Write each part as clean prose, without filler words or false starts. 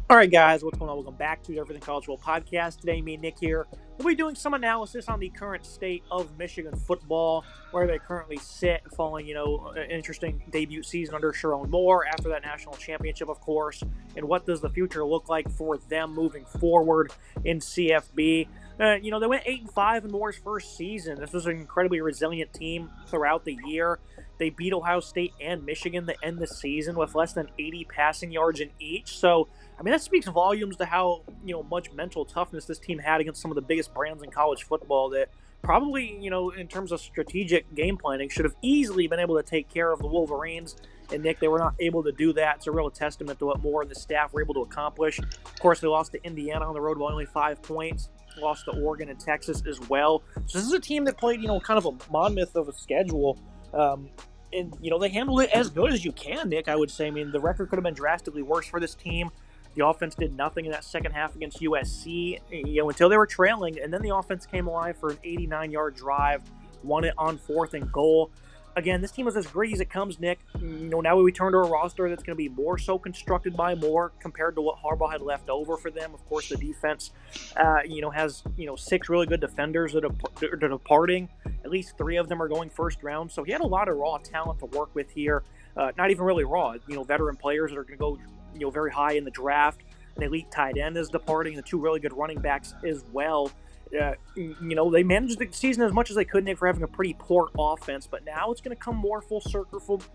All right, guys, what's going on? Welcome back to the Everything College Football Podcast. Today, me and Nick here. We'll be doing some analysis on the current state of Michigan football, where they currently sit following, an interesting debut season under Sharon Moore after that national championship, of course, and what does the future look like for them moving forward in CFB. They went 8-5 in Moore's first season. This was an incredibly resilient team throughout the year. They beat Ohio State and Michigan to end the season with less than 80 passing yards in each. So, that speaks volumes to how, much mental toughness this team had against some of the biggest brands in college football that probably, in terms of strategic game planning, should have easily been able to take care of the Wolverines. And Nick, they were not able to do that. It's a real testament to what Moore and the staff were able to accomplish. Of course, they lost to Indiana on the road by only 5 points. Lost to Oregon and Texas as well. So this is a team that played, kind of a monolith of a schedule. And they handled it as good as you can, Nick, I would say. The record could have been drastically worse for this team. The offense did nothing in that second half against USC, until they were trailing, and then the offense came alive for an 89-yard drive, won it on 4th and goal. Again, this team is as gritty as it comes, Nick. Now we turn to a roster that's going to be more so constructed by Moore compared to what Harbaugh had left over for them. Of course, the defense, has 6 really good defenders that are departing. At least 3 of them are going first round. So he had a lot of raw talent to work with here. Not even really raw, veteran players that are going to go very high in the draft. An elite tight end is departing, the 2 really good running backs as well. They managed the season as much as they could, Nick, for having a pretty poor offense, but now it's going to come more full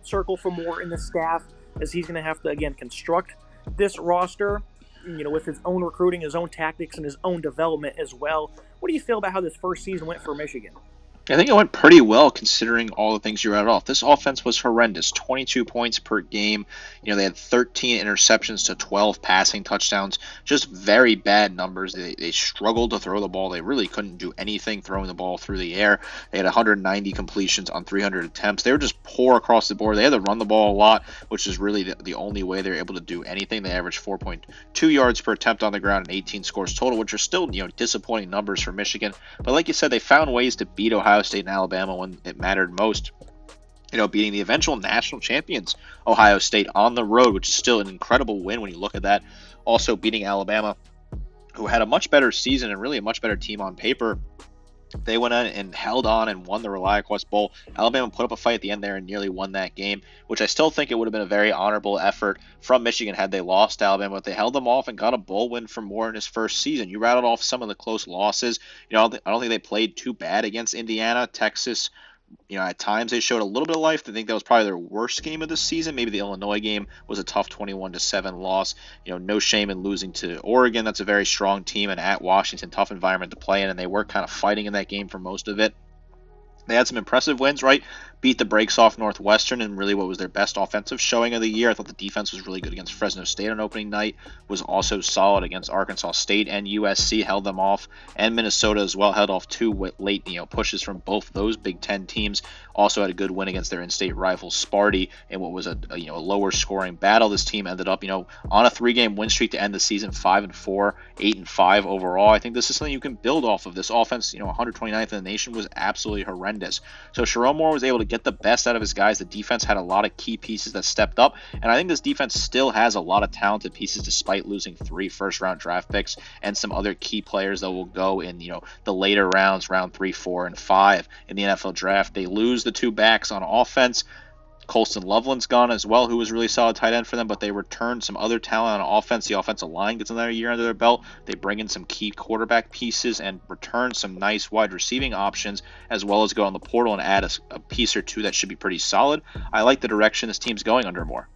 circle for Moore in the staff, as he's going to have to, again, construct this roster, with his own recruiting, his own tactics, and his own development as well. What do you feel about how this first season went for Michigan? I think it went pretty well considering all the things you read off. This offense was horrendous, 22 points per game. They had 13 interceptions to 12 passing touchdowns, just very bad numbers. They struggled to throw the ball. They really couldn't do anything throwing the ball through the air. They had 190 completions on 300 attempts. They were just poor across the board. They had to run the ball a lot, which is really the only way they were able to do anything. They averaged 4.2 yards per attempt on the ground and 18 scores total, which are still, disappointing numbers for Michigan. But like you said, they found ways to beat Ohio State and Alabama when it mattered most. Beating the eventual national champions, Ohio State, on the road, which is still an incredible win when you look at that. Also beating Alabama, who had a much better season and really a much better team on paper. They went in and held on and won the ReliaQuest Bowl. Alabama put up a fight at the end there and nearly won that game, which I still think it would have been a very honorable effort from Michigan had they lost to Alabama, but they held them off and got a bowl win for Moore in his first season. You rattled off some of the close losses. I don't think they played too bad against Indiana, Texas. At times they showed a little bit of life. I think that was probably their worst game of the season. Maybe the Illinois game was a tough 21-7 loss. No shame in losing to Oregon. That's a very strong team, and at Washington, tough environment to play in, and they were kind of fighting in that game for most of it. They had some impressive wins, right? Beat the brakes off Northwestern and really what was their best offensive showing of the year. I thought the defense was really good against Fresno State on opening night, was also solid against Arkansas State, and USC held them off, and Minnesota as well held off 2 late pushes from both those Big Ten teams. Also had a good win against their in-state rival Sparty in what was a lower scoring battle. This team ended up on a 3-game win streak to end the season, 5-4, 8-5 overall. I think this is something you can build off of. This offense, 129th in the nation, was absolutely horrendous. So Sharon Moore was able to get the best out of his guys. The defense had a lot of key pieces that stepped up, and I think this defense still has a lot of talented pieces despite losing 3 first-round draft picks and some other key players that will go in the later rounds, round 3, 4, and 5 in the NFL draft. They lose the 2 backs on offense. Colston Loveland's gone as well, who was really solid tight end for them, but they returned some other talent on offense. The offensive line gets another year under their belt. They bring in some key quarterback pieces and return some nice wide receiving options, as well as go on the portal and add a piece or 2 that should be pretty solid. I like the direction this team's going under Moore.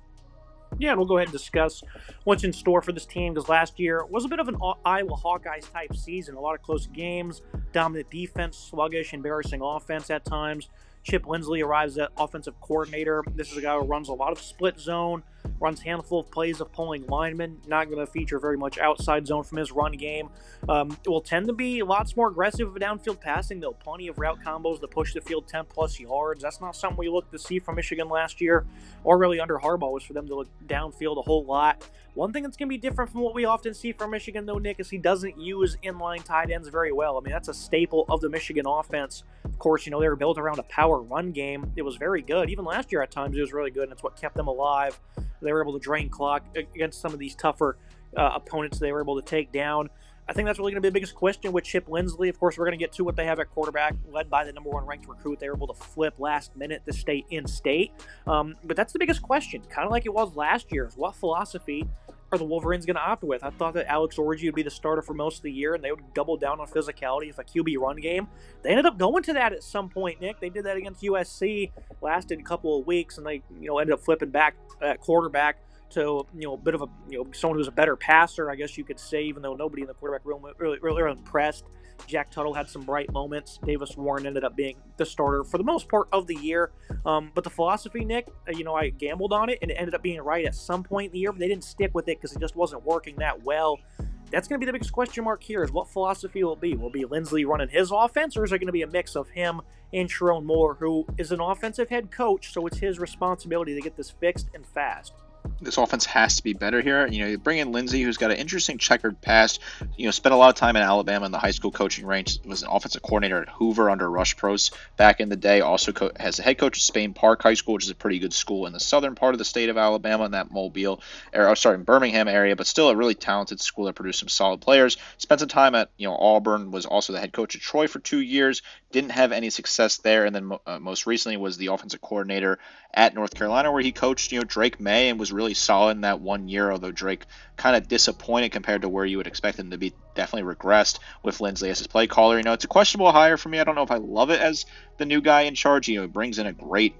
Yeah, and we'll go ahead and discuss what's in store for this team, because last year was a bit of an Iowa Hawkeyes type season. A lot of close games, dominant defense, sluggish, embarrassing offense at times. Chip Linsley arrives at offensive coordinator. This is a guy who runs a lot of split zone, runs a handful of plays of pulling linemen, not going to feature very much outside zone from his run game. Will tend to be lots more aggressive with downfield passing, though. Plenty of route combos to push the field 10-plus yards. That's not something we looked to see from Michigan last year, or really under Harbaugh, was for them to look downfield a whole lot. One thing that's going to be different from what we often see from Michigan, though, Nick, is he doesn't use inline tight ends very well. That's a staple of the Michigan offense. Of course, they were built around a power run game. It was very good. Even last year at times it was really good, and it's what kept them alive. They were able to drain clock against some of these tougher opponents they were able to take down. I think that's really going to be the biggest question with Chip Lindsey. Of course, we're going to get to what they have at quarterback, led by the number 1 ranked recruit. They were able to flip last minute to stay in state. But that's the biggest question, kind of like it was last year. What philosophy are the Wolverines going to opt with? I thought that Alex Orji would be the starter for most of the year, and they would double down on physicality if a QB run game. They ended up going to that at some point, Nick. They did that against USC, lasted a couple of weeks, and they ended up flipping back at quarterback to a bit of a someone who's a better passer, I guess you could say, even though nobody in the quarterback room really impressed. Jack Tuttle had some bright moments. Davis Warren ended up being the starter for the most part of the year. But the philosophy, Nick, I gambled on it, and it ended up being right at some point in the year, but they didn't stick with it because it just wasn't working that well. That's going to be the biggest question mark here, is what philosophy will it be? Will it be Lindsey running his offense, or is it going to be a mix of him and Sharon Moore, who is an offensive head coach, so it's his responsibility to get this fixed and fast? This offense has to be better here. You bring in Lindsey, who's got an interesting checkered past. Spent a lot of time in Alabama in the high school coaching range. Was an offensive coordinator at Hoover under Rush Pros back in the day. Also has the head coach at Spain Park High School, which is a pretty good school in the southern part of the state of Alabama, in that in Birmingham area, but still a really talented school that produced some solid players. Spent some time at Auburn. Was also the head coach at Troy for 2 years. Didn't have any success there, and then most recently was the offensive coordinator at North Carolina, where he coached Drake May and was really solid in that 1 year, although Drake kind of disappointed compared to where you would expect him to be. Definitely regressed with Lindsey as his play caller. It's a questionable hire for me. I don't know if I love it as the new guy in charge. He brings in a great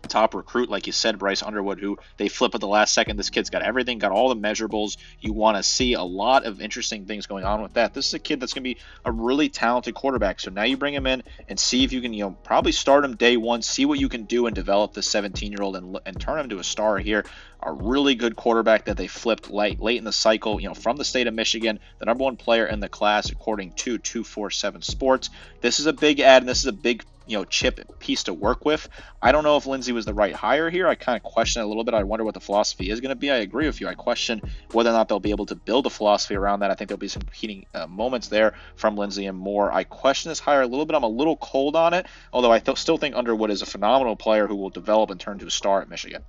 top recruit, like you said, Bryce Underwood, who they flip at the last second. This kid's got everything, got all the measurables you want to see. A lot of interesting things going on with that. This is a kid that's going to be a really talented quarterback. So now you bring him in and see if you can, probably start him day one, see what you can do and develop this 17-year-old and turn him to a star here. A really good quarterback that they flipped late in the cycle, from the state of Michigan, the number 1 player in the class, according to 247 Sports. This is a big add, and this is a big Chip piece to work with. I don't know if Lindsey was the right hire here. I kind of question it a little bit. I wonder what the philosophy is going to be. I agree with you. I question whether or not they'll be able to build a philosophy around that. I think there'll be some heating moments there from Lindsey and Moore. I question this hire a little bit. I'm a little cold on it, although I still think Underwood is a phenomenal player who will develop and turn to a star at Michigan.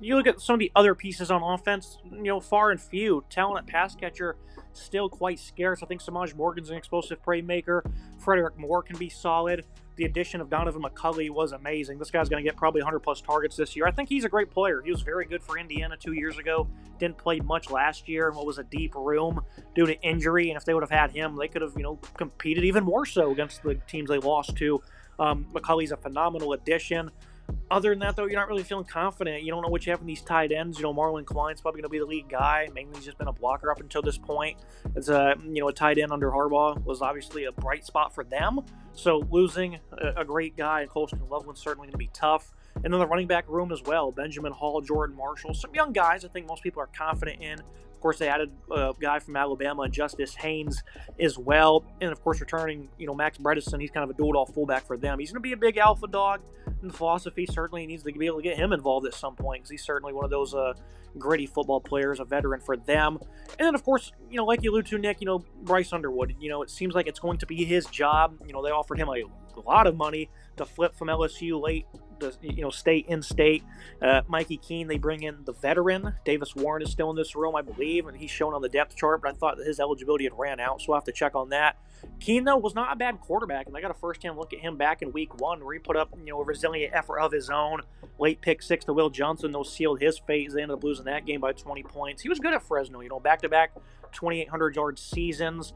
You look at some of the other pieces on offense, far and few. Talent at pass catcher, still quite scarce. I think Samaj Morgan's an explosive playmaker. Frederick Moore can be solid. The addition of Donovan McCulley was amazing. This guy's going to get probably 100-plus targets this year. I think he's a great player. He was very good for Indiana 2 years ago. Didn't play much last year in what was a deep room due to injury. And if they would have had him, they could have, competed even more so against the teams they lost to. McCulley's a phenomenal addition. Other than that, though, you're not really feeling confident. You don't know what you have in these tight ends. Marlon Klein's probably going to be the lead guy. Mainly he's just been a blocker up until this point. It's a tight end under Harbaugh was obviously a bright spot for them. So losing a great guy in Colston Loveland's certainly going to be tough. And then the running back room as well. Benjamin Hall, Jordan Marshall, some young guys I think most people are confident in. Of course, they added a guy from Alabama, Justice Haynes, as well. And, of course, returning, Max Bredesen. He's kind of a do-it-all fullback for them. He's going to be a big alpha dog. And the philosophy certainly needs to be able to get him involved at some point because he's certainly one of those gritty football players, a veteran for them. And then, of course, like you alluded to, Nick, Bryce Underwood. It seems like it's going to be his job. They offered him a lot of money to flip from LSU late to stay in state. Mikey Keene, they bring in the veteran. Davis Warren is still in this room, I believe, and he's shown on the depth chart, but I thought that his eligibility had ran out, so we'll have to check on that. Keene, though, was not a bad quarterback, and I got a first-hand look at him back in week 1 where he put up a resilient effort of his own. Late pick 6 to Will Johnson, those sealed his fate. They ended up losing that game by 20 points. He was good at Fresno, back-to-back 2,800-yard seasons.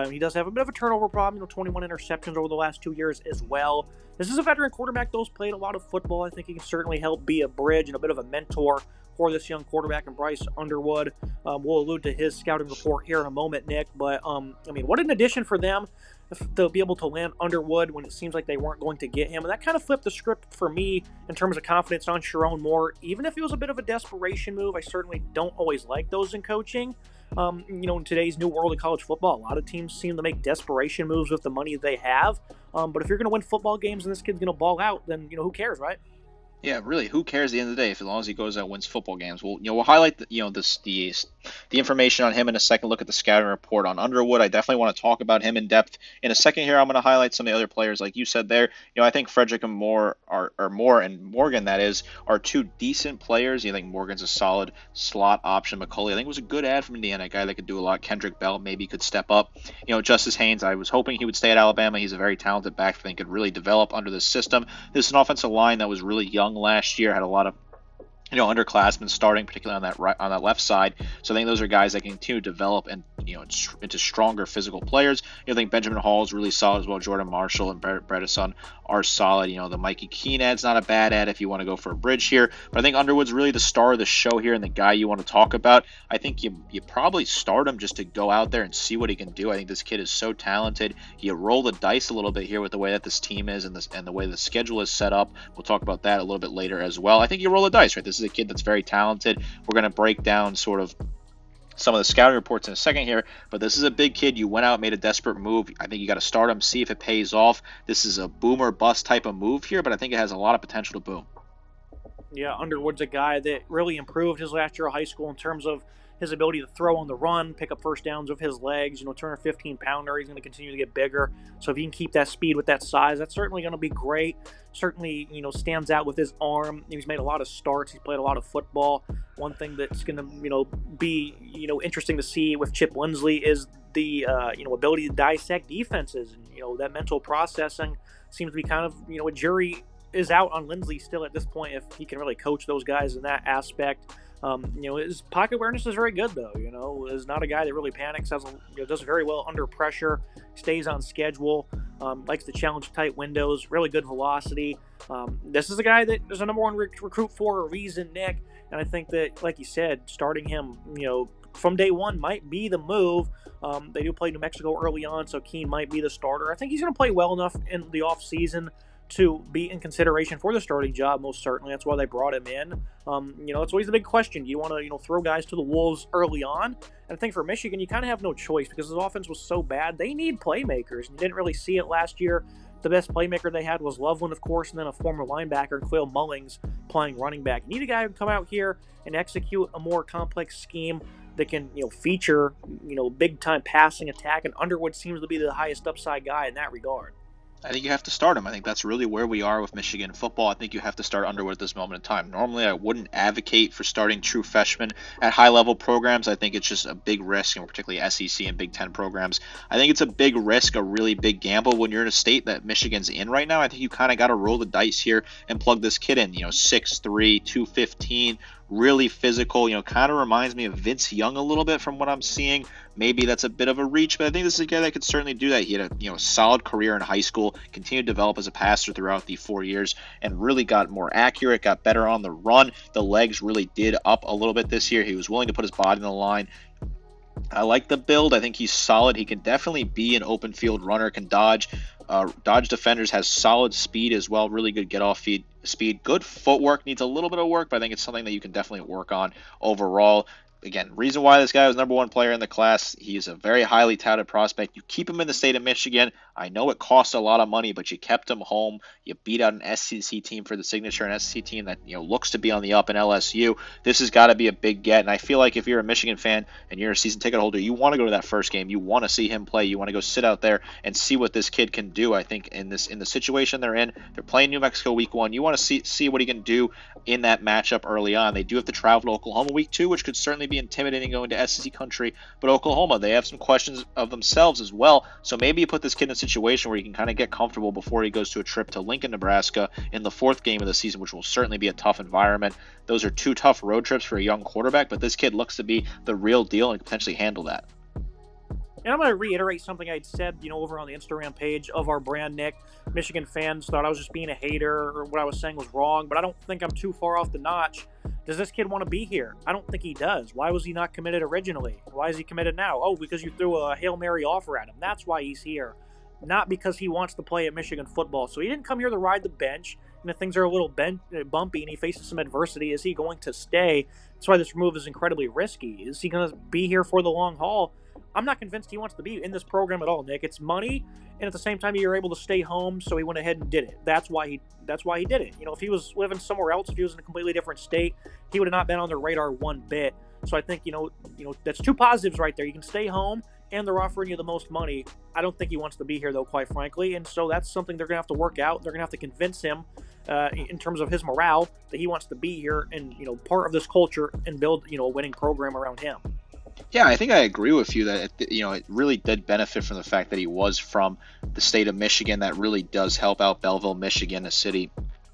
He does have a bit of a turnover problem, 21 interceptions over the last 2 years as well. This is a veteran quarterback, though, who's played a lot of football. I think he can certainly help be a bridge and a bit of a mentor for this young quarterback and Bryce Underwood. We'll allude to his scouting report here in a moment, Nick. But, what an addition for them to be able to land Underwood when it seems like they weren't going to get him. And that kind of flipped the script for me in terms of confidence on Sharon Moore. Even if it was a bit of a desperation move, I certainly don't always like those in coaching. In today's new world of college football, a lot of teams seem to make desperation moves with the money they have. But if you're going to win football games and this kid's going to ball out, then, who cares, right? Yeah, really, who cares at the end of the day if as long as he goes out and wins football games? We'll highlight the information on him in a second. Look at the scouting report on Underwood. I definitely want to talk about him in depth in a second here. I'm going to highlight some of the other players like you said there. I think Frederick and Moore or Moore and Morgan, that is, are two decent players. I think Morgan's a solid slot option. McCulley, I think, was a good ad from Indiana, a guy that could do a lot. Kendrick Bell maybe could step up. Justice Haynes, I was hoping he would stay at Alabama. He's a very talented back. I think could really develop under this system. This is an offensive line that was really young last year, had a lot of underclassmen starting, particularly on that left side. So I think those are guys that can continue to develop and into stronger physical players. I think Benjamin Hall is really solid as well. Jordan Marshall and Bredesen are solid. The Mikey Keene ad's not a bad ad if you want to go for a bridge here. But I think Underwood's really the star of the show here and the guy you want to talk about. I think you probably start him just to go out there and see what he can do. I think this kid is so talented. You roll the dice a little bit here with the way that this team is and the way the schedule is set up. We'll talk about that a little bit later as well. I think you roll the dice, right? This is a kid that's very talented. We're going to break down sort of some of the scouting reports in a second here, but this is a big kid. You went out, made a desperate move. I think you got to start him, see if it pays off. This is a boom or bust type of move here, but I think it has a lot of potential to boom. Yeah, Underwood's a guy that really improved his last year of high school in terms of his ability to throw on the run, pick up first downs with his legs, turn a 15-pounder. He's going to continue to get bigger. So if he can keep that speed with that size, that's certainly going to be great. Certainly, stands out with his arm. He's made a lot of starts. He's played a lot of football. One thing that's going to, be, interesting to see with Chip Lindsley is the, ability to dissect defenses. And, that mental processing seems to be kind of, a jury is out on Lindsley still at this point if he can really coach those guys in that aspect. His pocket awareness is very good, though. Is not a guy that really panics. Does very well under pressure. Stays on schedule. Likes to challenge tight windows. Really good velocity. This is a guy that is a number one recruit for a reason, Nick. And I think that, like you said, starting him, from day one might be the move. They do play New Mexico early on, so Keene might be the starter. I think he's going to play well enough in the offseason to be in consideration for the starting job, most certainly. That's why they brought him in. It's always the big question. Do you want to, throw guys to the wolves early on? And I think for Michigan, you kind of have no choice because his offense was so bad. They need playmakers. You didn't really see it last year. The best playmaker they had was Loveland, of course, and then a former linebacker, Quail Mullings, playing running back. You need a guy who can come out here and execute a more complex scheme that can, feature, big-time passing attack, and Underwood seems to be the highest upside guy in that regard. I think you have to start him. I think that's really where we are with Michigan football. I think you have to start Underwood at this moment in time. Normally, I wouldn't advocate for starting true freshmen at high-level programs. I think it's just a big risk, and particularly SEC and Big Ten programs. I think it's a big risk, a really big gamble when you're in a state that Michigan's in right now. I think you kind of got to roll the dice here and plug this kid in. 6'3", 215, really physical, kind of reminds me of Vince Young a little bit from what I'm seeing. Maybe that's a bit of a reach, but I think this is a guy that could certainly do that. He had a solid career in high school, continued to develop as a passer throughout the 4 years, and really got more accurate, got better on the run. The legs really did up a little bit this year. He was willing to put his body on the line. I like the build. I think he's solid. He can definitely be an open field runner, can dodge defenders, has solid speed as well, really good get-off speed. Good footwork, needs a little bit of work, but I think it's something that you can definitely work on overall. Again, reason why this guy was number one player in the class, he is a very highly touted prospect. You keep him in the state of Michigan. I know it costs a lot of money, but you kept him home. You beat out an SEC team for the signature, an SEC team that looks to be on the up in LSU. This has got to be a big get, and I feel like if you're a Michigan fan and you're a season ticket holder, you want to go to that first game. You want to see him play. You want to go sit out there and see what this kid can do. I think in the situation they're in, they're playing New Mexico week 1. You want to see what he can do in that matchup early on. They do have to travel to Oklahoma week 2, which could certainly be intimidating going to SEC country, but Oklahoma, they have some questions of themselves as well, so maybe you put this kid in a situation where he can kind of get comfortable before he goes to a trip to Lincoln, Nebraska in the 4th game of the season, which will certainly be a tough environment. Those are 2 tough road trips for a young quarterback, but this kid looks to be the real deal and can potentially handle that. And I'm going to reiterate something I'd said, over on the Instagram page of our brand, Nick. Michigan fans thought I was just being a hater or what I was saying was wrong, but I don't think I'm too far off the notch. Does this kid want to be here? I don't think he does. Why was he not committed originally? Why is he committed now? Oh, because you threw a Hail Mary offer at him. That's why he's here. Not because he wants to play at Michigan football. So he didn't come here to ride the bench. And if things are a little bumpy and he faces some adversity, is he going to stay? That's why this move is incredibly risky. Is he going to be here for the long haul? I'm not convinced he wants to be in this program at all, Nick. It's money, and at the same time, you're able to stay home, so he went ahead and did it. That's why he did it. If he was living somewhere else, if he was in a completely different state, he would have not been on their radar one bit. So I think that's two positives right there. You can stay home, and they're offering you the most money. I don't think he wants to be here, though, quite frankly, and so that's something they're going to have to work out. They're going to have to convince him, in terms of his morale, that he wants to be here and part of this culture and build a winning program around him. Yeah, I think I agree with you that it really did benefit from the fact that he was from the state of Michigan. That really does help out Belleville, Michigan, a city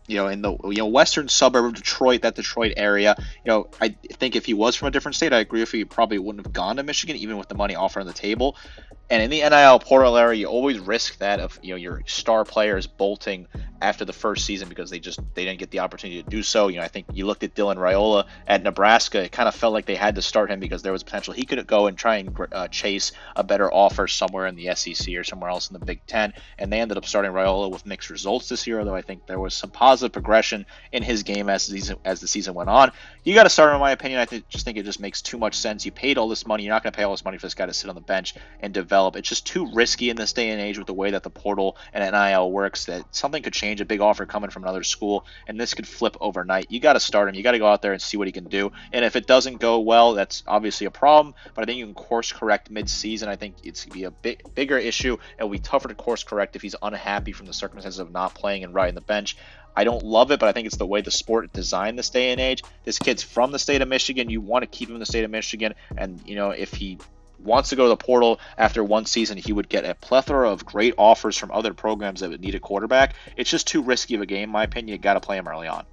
in the western suburb of Detroit, that Detroit area. I think if he was from a different state, I agree with you, he probably wouldn't have gone to Michigan, even with the money offered on the table. And in the NIL portal area, you always risk that of your star players bolting after the first season because they didn't get the opportunity to do so. I think you looked at Dylan Raiola at Nebraska. It kind of felt like they had to start him because there was potential he could go and try and chase a better offer somewhere in the SEC or somewhere else in the Big Ten. And they ended up starting Raiola with mixed results this year, although I think there was some positive progression in his game as the season went on. You got to start him, in my opinion. I think it just makes too much sense. You paid all this money. You're not going to pay all this money for this guy to sit on the bench and develop. It's just too risky in this day and age with the way that the portal and NIL works that something could change, a big offer coming from another school, and this could flip overnight. You got to start him. You got to go out there and see what he can do. And if it doesn't go well, that's obviously a problem, but I think you can course correct mid-season. I think it's going to be a bigger issue. It will be tougher to course correct if he's unhappy from the circumstances of not playing and riding the bench. I don't love it, but I think it's the way the sport is designed this day and age. This kid's from the state of Michigan. You want to keep him in the state of Michigan, and if he wants to go to the portal after one season, he would get a plethora of great offers from other programs that would need a quarterback. It's just too risky of a game, in my opinion. You got to play him early on.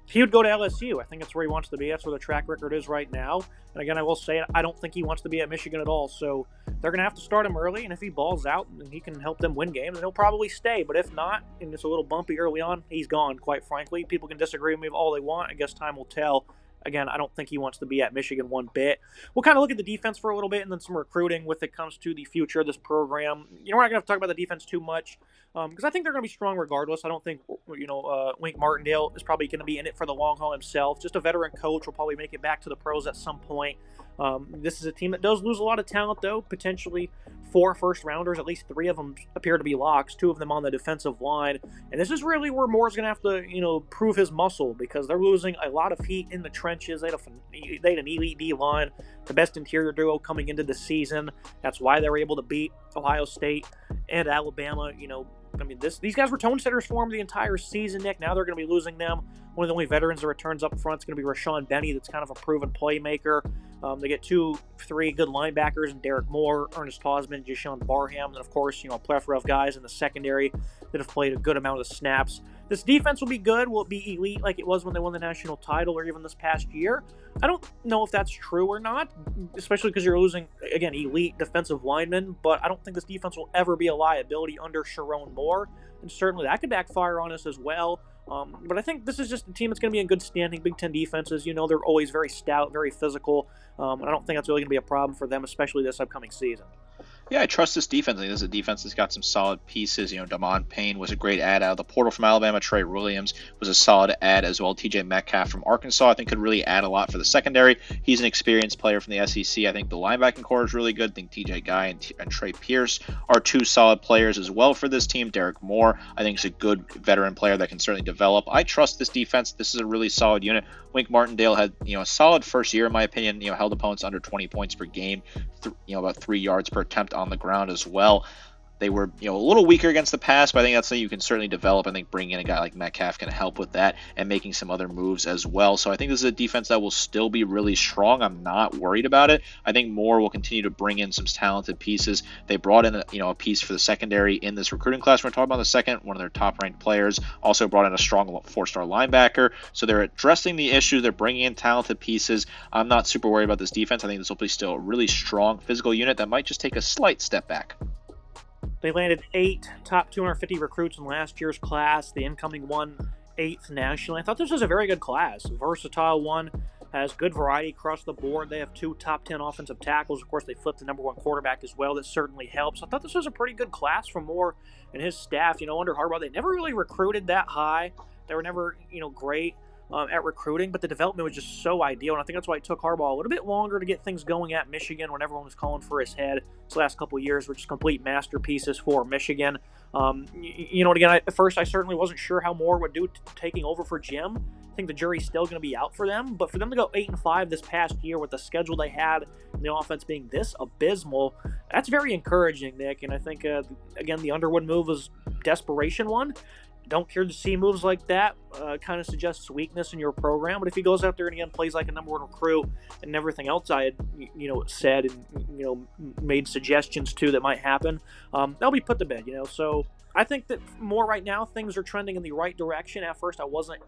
He would go to LSU. I think that's where he wants to be. That's where the track record is right now. And again, I will say I don't think he wants to be at Michigan at all. So they're going to have to start him early. And if he balls out and he can help them win games, then he'll probably stay. But if not, and it's a little bumpy early on, he's gone, quite frankly. People can disagree with me all they want. I guess time will tell. Again, I don't think he wants to be at Michigan one bit. We'll kind of look at the defense for a little bit and then some recruiting with it comes to the future of this program. We're not going to have to talk about the defense too much because I think they're going to be strong regardless. I don't think, Wink Martindale is probably going to be in it for the long haul himself. Just a veteran coach will probably make it back to the pros at some point. This is a team that does lose a lot of talent, though. Potentially 4 first-rounders, at least 3 of them appear to be locks, 2 of them on the defensive line. And this is really where Moore's going to have to, prove his muscle because they're losing a lot of heat in the trenches. They had an elite D-line, the best interior duo coming into the season. That's why they were able to beat Ohio State and Alabama. These guys were tone setters for him the entire season, Nick. Now they're going to be losing them. One of the only veterans that returns up front is going to be Rashawn Benny. That's kind of a proven playmaker. They get 2-3 good linebackers in Derek Moore, Ernest Hausman, Jashon Barham, and of course, a plethora of guys in the secondary that have played a good amount of snaps. This defense will be good. Will it be elite like it was when they won the national title or even this past year? I don't know if that's true or not, especially because you're losing, again, elite defensive linemen, but I don't think this defense will ever be a liability under Sharon Moore, and certainly that could backfire on us as well. But I think this is just a team that's going to be in good standing. Big Ten defenses, they're always very stout, very physical, and I don't think that's really going to be a problem for them, especially this upcoming season. Yeah, I trust this defense. I think this is a defense that's got some solid pieces. Damon Payne was a great add out of the portal from Alabama. Trey Williams was a solid add as well. TJ Metcalf from Arkansas, I think, could really add a lot for the secondary. He's an experienced player from the SEC. I think the linebacking core is really good. I think TJ Guy and Trey Pierce are 2 solid players as well for this team. Derek Moore, I think, is a good veteran player that can certainly develop. I trust this defense. This is a really solid unit. Wink Martindale had, a solid first year, in my opinion. Held opponents under 20 points per game, about 3 yards per attempt on the ground as well. They were, a little weaker against the pass, but I think that's something you can certainly develop. I think bringing in a guy like Metcalf can help with that and making some other moves as well. So I think this is a defense that will still be really strong. I'm not worried about it. I think Moore will continue to bring in some talented pieces. They brought in, a piece for the secondary in this recruiting class. We're talking about the second, one of their top-ranked players. Also brought in a strong 4-star linebacker. So they're addressing the issue. They're bringing in talented pieces. I'm not super worried about this defense. I think this will be still a really strong physical unit that might just take a slight step back. They landed 8 top 250 recruits in last year's class. The incoming one, 8th nationally. I thought this was a very good class. A versatile one. Has good variety across the board. They have 2 top 10 offensive tackles. Of course, they flipped the number 1 quarterback as well. That certainly helps. I thought this was a pretty good class from Moore and his staff. Under Harbaugh, they never really recruited that high. They were never, great. at recruiting, but the development was just so ideal. And I think that's why it took Harbaugh a little bit longer to get things going at Michigan when everyone was calling for his head. This last couple of years were just complete masterpieces for Michigan. And again, at first I certainly wasn't sure how Moore would do taking over for Jim. I think the jury's still going to be out for them, but for them to go 8-5 this past year with the schedule they had and the offense being this abysmal, that's very encouraging, Nick. And I think again, the Underwood move was desperation one. Don't care to see moves like that. Kind of suggests weakness in your program. But if he goes out there and again plays like a number one recruit and everything else I had, said and made suggestions to that might happen, that'll be put to bed. So I think that more right now things are trending in the right direction. At first, I wasn't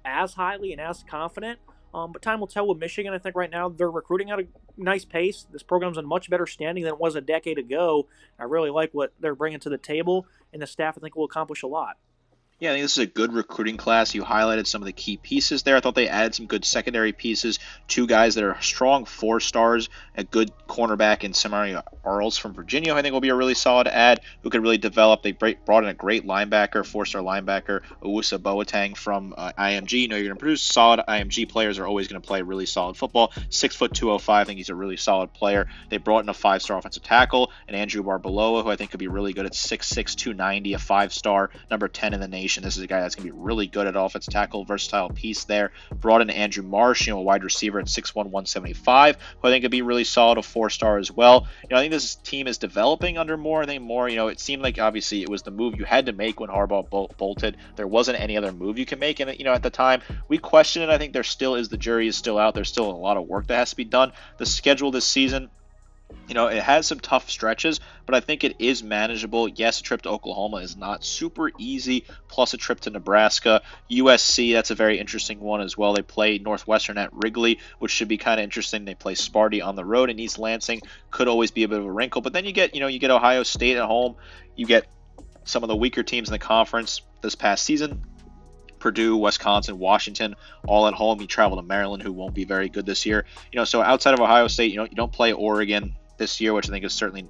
as highly and as confident. But time will tell with Michigan. I think right now they're recruiting at a nice pace. This program's in much better standing than it was a decade ago. I really like what they're bringing to the table, and the staff I think will accomplish a lot. Yeah, I think this is a good recruiting class. You highlighted some of the key pieces there. I thought they added some good secondary pieces. Two guys that are strong 4-stars, a good cornerback in Samari Arles from Virginia, who I think will be a really solid add, who could really develop. They brought in a great linebacker, 4-star linebacker, Owusa Boateng from IMG. You're going to produce solid IMG players are always going to play really solid football. 6'2", 205. I think he's a really solid player. They brought in a 5-star offensive tackle, and Andrew Barbeloa, who I think could be really good at 6'6", 290, a 5-star, number 10 in the nation. This is a guy that's going to be really good at offensive tackle, versatile piece there. Brought in Andrew Marsh, a wide receiver at 6'1", 175, who I think could be really solid, a 4-star as well. I think this team is developing under Moore. I think Moore, it seemed like obviously it was the move you had to make when Harbaugh bolted. There wasn't any other move you can make, and at the time we questioned it. I think the jury is still out. There's still a lot of work that has to be done. The schedule this season, it has some tough stretches, but I think it is manageable. Yes, a trip to Oklahoma is not super easy, plus a trip to Nebraska. USC, that's a very interesting one as well. They play Northwestern at Wrigley, which should be kind of interesting. They play Sparty on the road, and East Lansing could always be a bit of a wrinkle. But then you get Ohio State at home. You get some of the weaker teams in the conference this past season. Purdue, Wisconsin, Washington, all at home. You travel to Maryland, who won't be very good this year. So outside of Ohio State, you don't play Oregon this year, which I think is certainly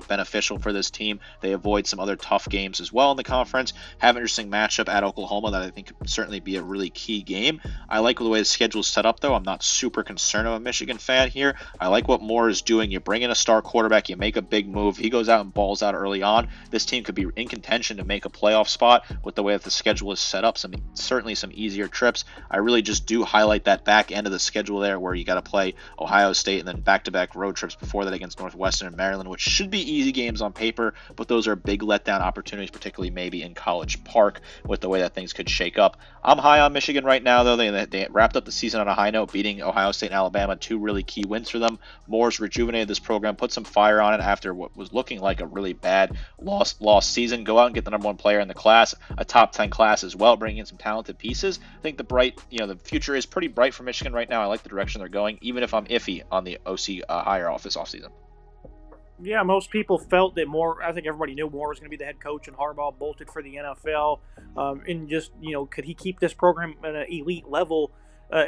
beneficial for this team. They avoid some other tough games as well in the conference. Have an interesting matchup at Oklahoma that I think could certainly be a really key game. I like the way the schedule is set up, though. I'm not super concerned. I'm a Michigan fan here. I like what Moore is doing. You bring in a star quarterback, you make a big move. He goes out and balls out early on. This team could be in contention to make a playoff spot with the way that the schedule is set up. Certainly some easier trips. I really just do highlight that back end of the schedule there where you got to play Ohio State and then back-to-back road trips before that against Northwestern and Maryland, which should be easy games on paper, but those are big letdown opportunities, particularly maybe in College Park with the way that things could shake up. I'm high on Michigan right now, though. They wrapped up the season on a high note, beating Ohio State and Alabama, two really key wins for them. Moore's rejuvenated this program, put some fire on it after what was looking like a really bad lost season. Go out and get the number one player in the class, a top 10 class as well, bringing in some talented pieces. I think the future is pretty bright for Michigan right now. I like the direction they're going, even if I'm iffy on the OC hire off this offseason. Yeah, most people felt that Moore, I think everybody knew Moore was going to be the head coach, and Harbaugh bolted for the NFL. And just, could he keep this program at an elite level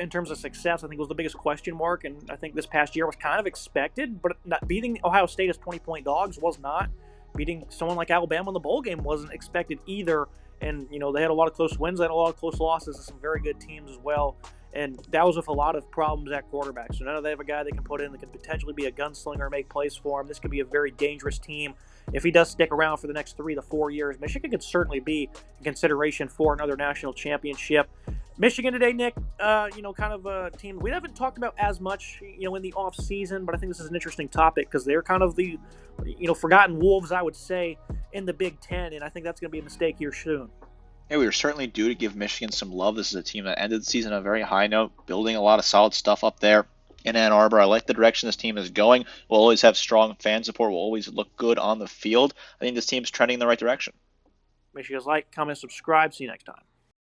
in terms of success? I think was the biggest question mark. And I think this past year was kind of expected, but not beating Ohio State as 20-point dogs was not. Beating someone like Alabama in the bowl game wasn't expected either. And, they had a lot of close wins, they had a lot of close losses to some very good teams as well. And that was with a lot of problems at quarterback. So now they have a guy they can put in that could potentially be a gunslinger, make plays for him. This could be a very dangerous team. If he does stick around for the next 3 to 4 years, Michigan could certainly be in consideration for another national championship. Michigan today, Nick, kind of a team we haven't talked about as much, in the off season, but I think this is an interesting topic because they're kind of the, forgotten wolves, I would say, in the Big Ten, and I think that's going to be a mistake here soon. Yeah, we were certainly due to give Michigan some love. This is a team that ended the season on a very high note, building a lot of solid stuff up there in Ann Arbor. I like the direction this team is going. We'll always have strong fan support. We'll always look good on the field. I think this team's trending in the right direction. Make sure you guys like, comment, subscribe. See you next time.